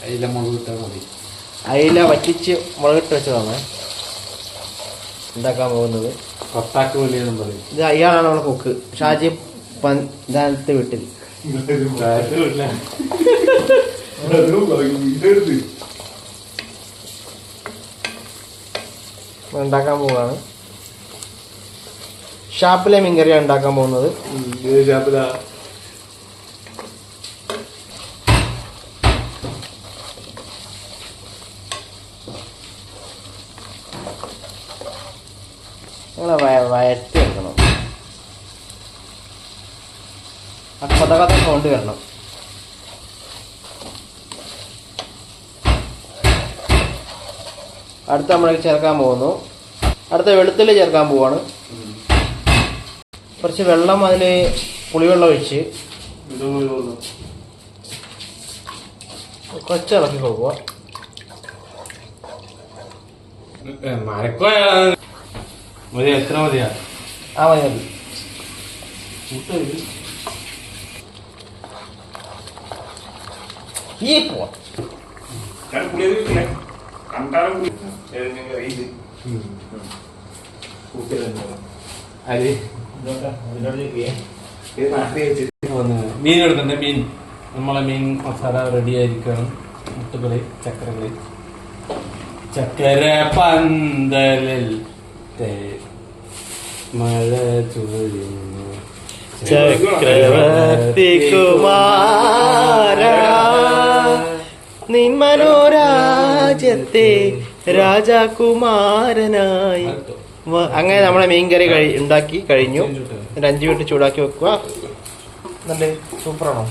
അയില മുളക് ഇട്ടാൽ മതി. അയില വറ്റിച്ച് മുളകിട്ട് വെച്ചതാണ് ഉണ്ടാക്കാൻ പോകുന്നത്. കൊത്താക്ക് വലിയെന്നും പറയും. ഇത് അയാളാണ് നമ്മുടെ കുക്ക് ഷാജി പന്താനത്തെ വീട്ടിൽ ഉണ്ടാക്കാൻ പോവാണ്. ഷാപ്പിലെ മീൻകറിയാണ് ഉണ്ടാക്കാൻ പോകുന്നത്. ഞങ്ങളെ വയറ്റി വെക്കണം. ആ കഥ കൊണ്ട് വരണം. അടുത്ത നമ്മൾ ചേർക്കാൻ പോകുന്നു. അടുത്ത വെളുത്തുള്ളി ചേർക്കാൻ പോവാണ്. കുറച്ച് വെള്ളം അതിൽ പുളിവെള്ളം ഒഴിച്ച് കുറച്ച് ഇളക്കി കൊടുക്കുക. മതി, എത്ര മതിയാ? ആ മതി മതി. ഈ പോവാ മീൻ എടുക്കണ്ടേ? മീൻ നമ്മളെ മീൻ മസാല റെഡി ആയിരിക്കണം. മുട്ടുകളി, ചക്കരകളി, ചക്കര പന്തലിൽ മഴ ചൊരിയുന്നു ചക്രവർത്തി കുമാര നിൻ മനോരാജ്യത്തെ രാജകുമാരനായി. അങ്ങനെ നമ്മളെ മീൻകറി ഉണ്ടാക്കി കഴിഞ്ഞു. 5 മിനിറ്റ് ചൂടാക്കി വെക്കുക. നല്ല സൂപ്പറാണോ?